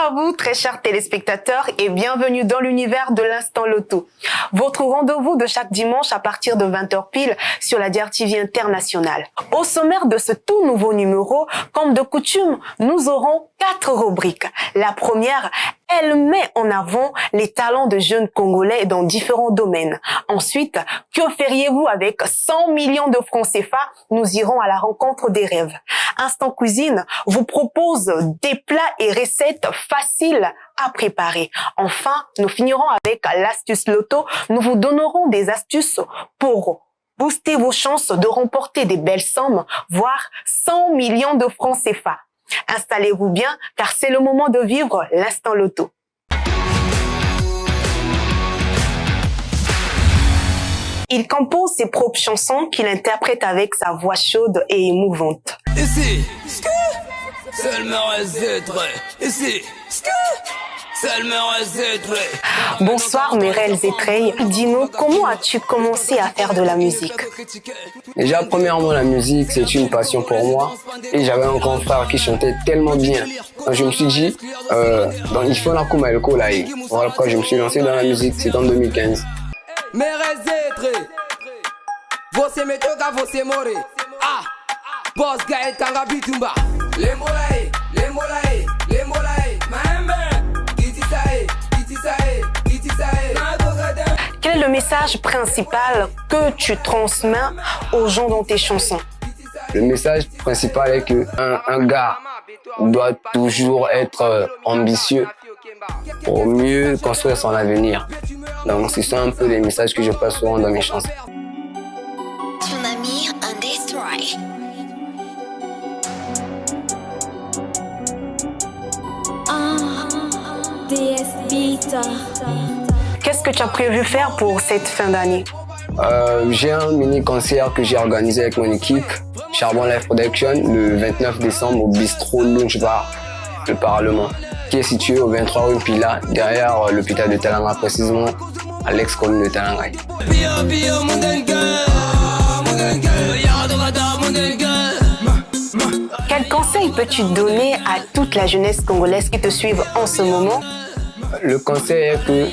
à vous, très chers téléspectateurs, et bienvenue dans l'univers de l'Instant Loto. Votre rendez-vous de chaque dimanche à partir de 20h pile sur la DRTV internationale. Au sommaire de ce tout nouveau numéro, comme de coutume, nous aurons 4 rubriques. La première, elle met en avant les talents de jeunes Congolais dans différents domaines. Ensuite, que feriez-vous avec 100 millions de francs CFA? Nous irons à la rencontre des rêves. Instant Cuisine vous propose des plats et recettes faciles à préparer. Enfin, nous finirons avec l'astuce Loto. Nous vous donnerons des astuces pour booster vos chances de remporter des belles sommes, voire 100 millions de francs CFA. Installez-vous bien, car c'est le moment de vivre l'Instant Loto. Il compose ses propres chansons qu'il interprète avec sa voix chaude et émouvante. Ici, seulement ici, Bonsoir Merel Zetrey. Dis-nous, comment as-tu commencé à faire de la musique? Déjà, premièrement, la musique, c'est une passion pour moi. Et j'avais un grand frère qui chantait tellement bien. Donc, je me suis dit, il faut la Kuma Elko là. Voilà pourquoi je me suis lancé dans la musique, c'est en 2015. Merel Zetrey, você me toca, você more. Ah, boss Gaël Tanga Bitumba. Les molaï, Mahembe. Quel est le message principal que tu transmets aux gens dans tes chansons? Le message principal est que un gars doit toujours être ambitieux pour mieux construire son avenir. Donc, ce sont un peu les messages que je passe souvent dans mes chansons. Tsunami and Destroy. Qu'est-ce que tu as prévu faire pour cette fin d'année? J'ai un mini-concert que j'ai organisé avec mon équipe, Charbon Live Production, le 29 décembre au Bistro Lounge Bar, le Parlement, qui est situé au 23 rue Pila, derrière l'hôpital de Talanga, précisément à l'ex-commune de Talanga. Quel conseil peux-tu donner à toute la jeunesse congolaise qui te suivent en ce moment? Le conseil est que,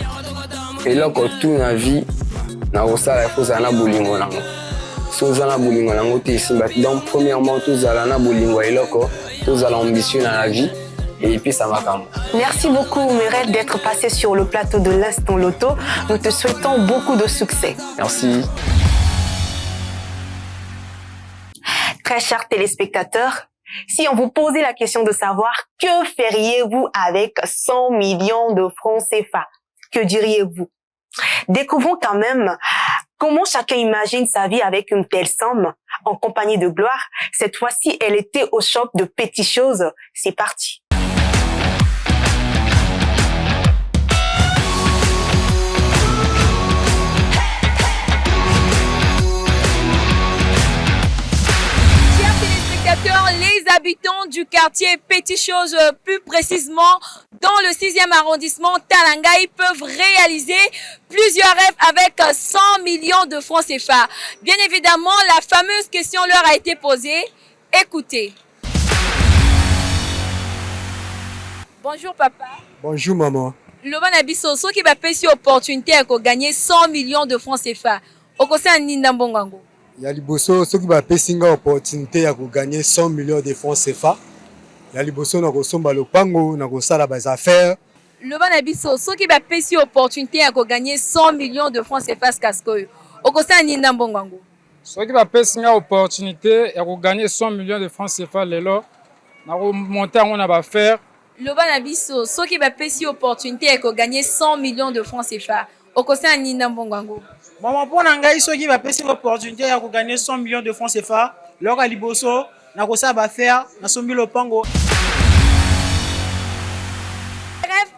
et là, quand tout la vie, il faut que bolingo nango. So zala bolingo nango te simba. Donc premièrement, tous zala bolingo et là, tous zala ambition dans la vie. Et puis ça va quand même. Merci beaucoup Merel d'être passé sur le plateau de l'Instant Loto. Nous te souhaitons beaucoup de succès. Merci. Très chers téléspectateurs, si on vous posait la question de savoir que feriez-vous avec 100 millions de francs CFA, que diriez-vous? Découvrons quand même comment chacun imagine sa vie avec une telle somme en compagnie de Gloire. Cette fois-ci, elle était au shop de Petites Choses. C'est parti. Les habitants du quartier Petites Choses, plus précisément dans le 6e arrondissement Talanga, peuvent réaliser plusieurs rêves avec 100 millions de francs CFA. Bien évidemment, la fameuse question leur a été posée. Écoutez. Bonjour papa. Bonjour maman. Le bon abisso, ceux qui va payer cette opportunité à gagner 100 millions de francs CFA. Au conseil Nindambongango. Il y a liboso ceux qui va payer une opportunité à gagner 100 millions de francs CFA. Il y a liboso na kosomba lopango na kosala ba affaires. Le bon abisso, ceux qui va payer cette opportunité à gagner 100 millions de francs CFA Kaskoyo. Au conseil Nindambongango. Ceux qui va payer une opportunité à gagner 100 millions de francs CFA lelo na monter on va faire. Le bon abisso, ceux qui va payer cette opportunité à gagner 100 millions de francs CFA. Au conseil Nindambongango. Maman pour nangai ceux qui va payer une opportunité à gagner 100 millions de francs CFA, leur à liboso na kosa ba faire na sombi lopango.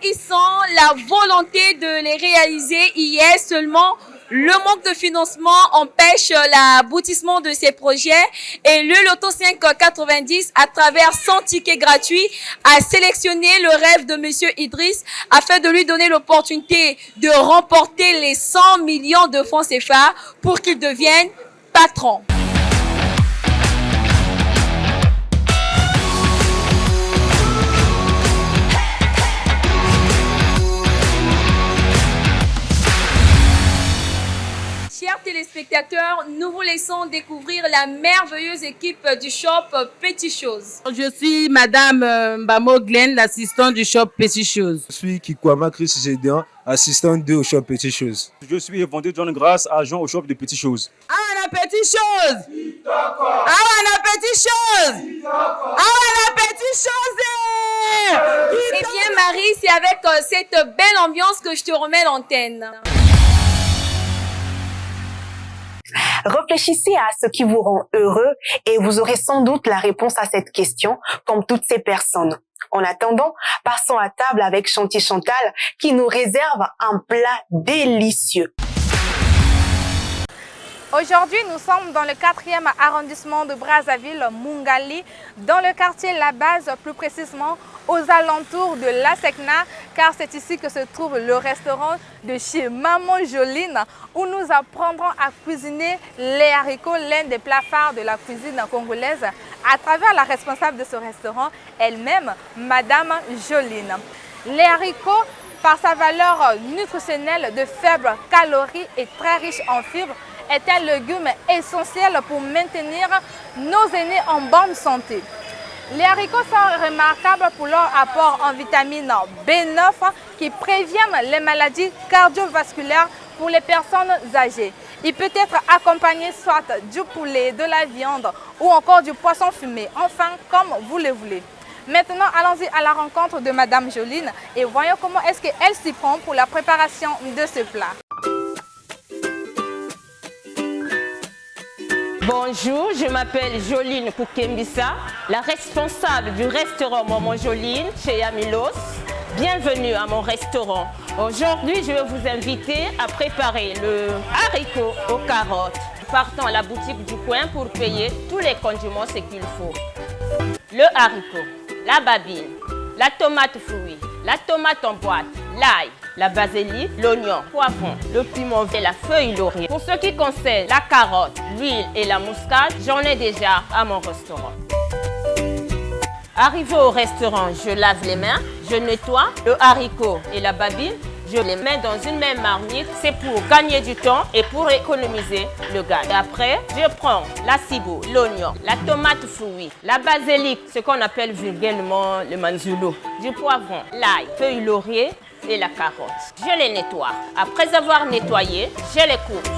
Ils sont la volonté de les réaliser hier seulement. Le manque de financement empêche l'aboutissement de ces projets et le Loto 590, à travers 100 tickets gratuits, a sélectionné le rêve de Monsieur Idriss afin de lui donner l'opportunité de remporter les 100 millions de francs CFA pour qu'il devienne patron. téléspectateurs, nous vous laissons découvrir la merveilleuse équipe du shop Petit Chose. Je suis Madame Mbamo Glenn, l'assistante du shop Petit Chose. Je suis Kikwama Chris Gédéan, assistant 2 au shop Petit Chose. Je suis vendeur John Grasse, agent au shop de Petit Chose. Ah, on a Petit Chose! Ah, on a Petit Chose! Ah, on a Petit Chose! Eh bien Marie, c'est avec cette belle ambiance que je te remets l'antenne. Réfléchissez à ce qui vous rend heureux et vous aurez sans doute la réponse à cette question, comme toutes ces personnes. En attendant, passons à table avec Chanty Chantal qui nous réserve un plat délicieux. Aujourd'hui, nous sommes dans le 4e arrondissement de Brazzaville, Mungali, dans le quartier La Base, plus précisément aux alentours de La Secna, car c'est ici que se trouve le restaurant de chez Maman Joline, où nous apprendrons à cuisiner les haricots, l'un des plats phares de la cuisine congolaise, à travers la responsable de ce restaurant, elle-même, Madame Joline. Les haricots, par sa valeur nutritionnelle de faibles calories et très riche en fibres, est un légume essentiel pour maintenir nos aînés en bonne santé. Les haricots sont remarquables pour leur apport en vitamine B9 qui préviennent les maladies cardiovasculaires pour les personnes âgées. Il peut être accompagné soit du poulet, de la viande ou encore du poisson fumé, enfin comme vous le voulez. Maintenant, allons-y à la rencontre de Madame Joline et voyons comment est-ce qu'elle s'y prend pour la préparation de ce plat. Bonjour, je m'appelle Joline Koukembissa, la responsable du restaurant Maman Joline chez Yamilos. Bienvenue à mon restaurant. Aujourd'hui, je vais vous inviter à préparer le haricot aux carottes. Partons à la boutique du coin pour payer tous les condiments, ce qu'il faut. Le haricot, la babine, la tomate fruit, la tomate en boîte, l'ail, la basilic, l'oignon, poivron, le piment et la feuille laurier. Pour ce qui concerne la carotte, l'huile et la muscade, j'en ai déjà à mon restaurant. Arrivé au restaurant, je lave les mains, je nettoie le haricot et la babine, je les mets dans une même marmite. C'est pour gagner du temps et pour économiser le gaz. Et après, je prends la ciboule, l'oignon, la tomate fruit, la basilic, ce qu'on appelle vulgairement le manzoulo, du poivron, l'ail, feuille laurier et la carotte. Je les nettoie. Après avoir nettoyé, je les coupe.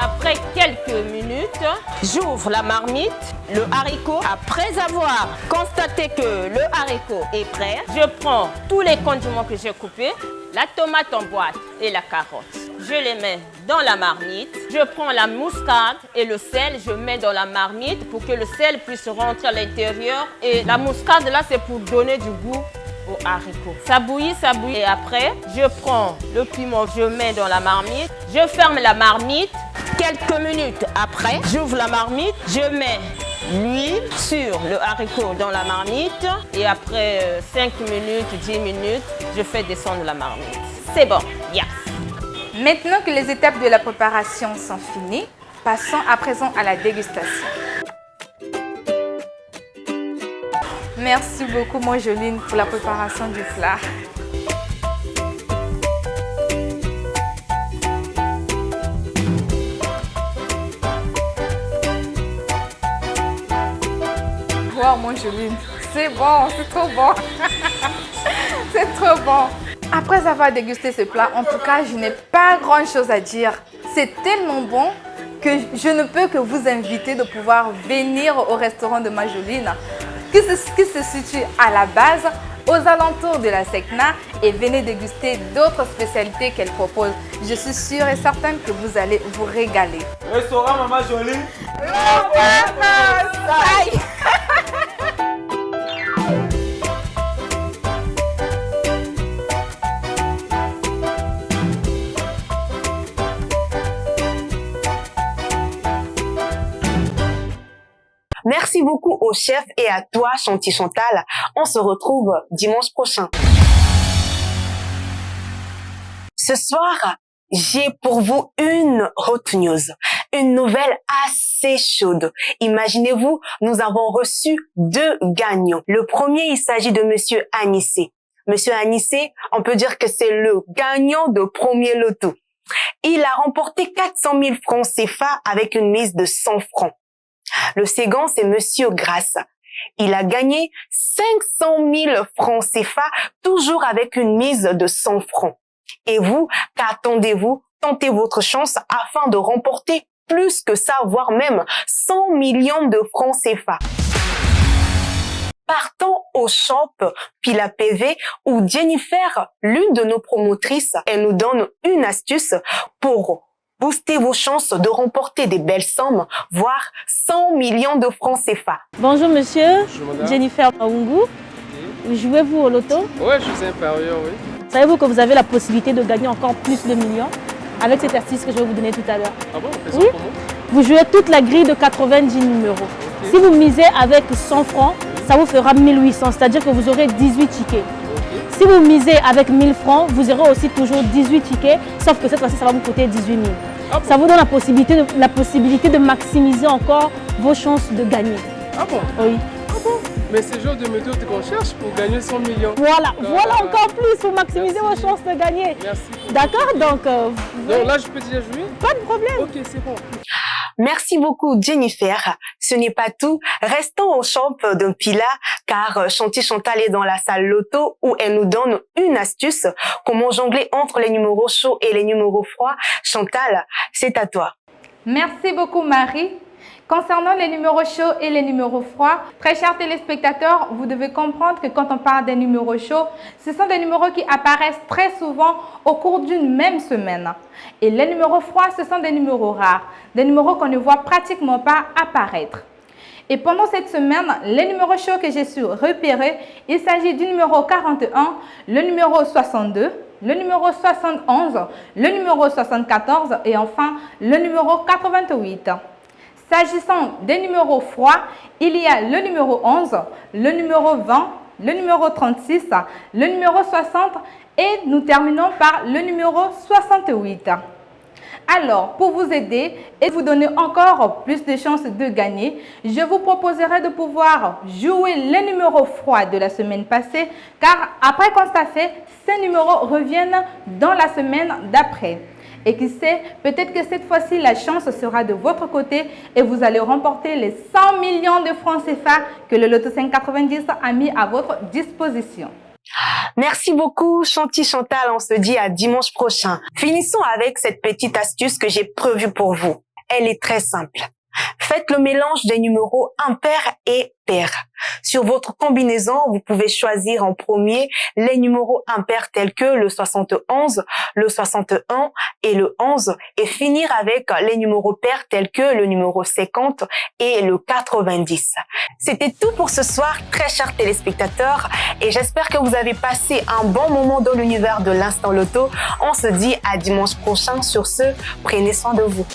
Après quelques minutes, j'ouvre la marmite, le haricot. Après avoir constaté que le haricot est prêt, je prends tous les condiments que j'ai coupés, la tomate en boîte et la carotte. Je les mets dans la marmite. Je prends la muscade et le sel, je mets dans la marmite pour que le sel puisse rentrer à l'intérieur. Et la muscade là, c'est pour donner du goût aux haricots. Ça bouillit. Et après, je prends le piment, je mets dans la marmite. Je ferme la marmite. Quelques minutes après, j'ouvre la marmite. Je mets l'huile sur le haricot dans la marmite. Et après 5 minutes, 10 minutes, je fais descendre la marmite. C'est bon, yes. Maintenant que les étapes de la préparation sont finies, passons à présent à la dégustation. Merci beaucoup, mon Joline, pour la préparation du plat. Wow, mon Joline, c'est bon, c'est trop bon. C'est trop bon. Après avoir dégusté ce plat, en tout cas, je n'ai pas grand-chose à dire. C'est tellement bon que je ne peux que vous inviter de pouvoir venir au restaurant de Majoline, qui se situe à la base, aux alentours de la Secna, et venez déguster d'autres spécialités qu'elle propose. Je suis sûre et certaine que vous allez vous régaler. Restaurant Maman Joline. Merci beaucoup au chef et à toi, Chanty Chantal. On se retrouve dimanche prochain. Ce soir, j'ai pour vous une hot news, une nouvelle assez chaude. Imaginez-vous, nous avons reçu 2 gagnants. Le premier, il s'agit de monsieur Anissé. Monsieur Anissé, on peut dire que c'est le gagnant de premier loto. Il a remporté 400 000 francs CFA avec une mise de 100 francs. Le second, c'est Monsieur Grasse. Il a gagné 500 000 francs CFA, toujours avec une mise de 100 francs. Et vous, qu'attendez-vous? Tentez votre chance afin de remporter plus que ça, voire même 100 millions de francs CFA. Partons au shop Pila PV où Jennifer, l'une de nos promotrices, elle nous donne une astuce pour booster vos chances de remporter des belles sommes, voire 100 millions de francs CFA. Bonjour monsieur, Bonjour, Jennifer Maungu. Jouez-vous au loto? Ouais, je suis un parieur, oui. Savez-vous que vous avez la possibilité de gagner encore plus de millions avec cette astuce que je vais vous donner tout à l'heure? Ah bon, on fait ça comment? Vous jouez toute la grille de 90 numéros. Okay. Si vous misez avec 100 francs, ça vous fera 1800, c'est-à-dire que vous aurez 18 tickets. Okay. Si vous misez avec 1000 francs, vous aurez aussi toujours 18 tickets, sauf que cette fois-ci, ça va vous coûter 18 000. Ah bon? Ça vous donne la possibilité de maximiser encore vos chances de gagner. Ah bon? Oui. Ah bon? Mais c'est le genre de méthode qu'on cherche pour gagner 100 millions. Voilà, voilà encore plus pour maximiser vos chances de gagner. Merci. D'accord, donc... Donc là, je peux déjà jouer? Pas de problème. Ok, c'est bon. Merci beaucoup Jennifer. Ce n'est pas tout. Restons au shop de Pila car Chanty Chantal est dans la salle loto où elle nous donne une astuce. Comment jongler entre les numéros chauds et les numéros froids. Chantal, c'est à toi. Merci beaucoup Marie. Concernant les numéros chauds et les numéros froids, très chers téléspectateurs, vous devez comprendre que quand on parle des numéros chauds, ce sont des numéros qui apparaissent très souvent au cours d'une même semaine. Et les numéros froids, ce sont des numéros rares, des numéros qu'on ne voit pratiquement pas apparaître. Et pendant cette semaine, les numéros chauds que j'ai su repérer, il s'agit du numéro 41, le numéro 62, le numéro 71, le numéro 74 et enfin le numéro 88. S'agissant des numéros froids, il y a le numéro 11, le numéro 20, le numéro 36, le numéro 60 et nous terminons par le numéro 68. Alors, pour vous aider et vous donner encore plus de chances de gagner, je vous proposerai de pouvoir jouer les numéros froids de la semaine passée car après constat fait, ces numéros reviennent dans la semaine d'après. Et qui sait, peut-être que cette fois-ci, la chance sera de votre côté et vous allez remporter les 100 millions de francs CFA que le Loto 590 a mis à votre disposition. Merci beaucoup Chanty Chantal, on se dit à dimanche prochain. Finissons avec cette petite astuce que j'ai prévue pour vous. Elle est très simple. Faites le mélange des numéros impair et pair. Sur votre combinaison, vous pouvez choisir en premier les numéros impairs tels que le 71, le 61 et le 11 et finir avec les numéros pairs tels que le numéro 50 et le 90. C'était tout pour ce soir, très chers téléspectateurs, et j'espère que vous avez passé un bon moment dans l'univers de l'Instant Loto. On se dit à dimanche prochain. Sur ce, prenez soin de vous.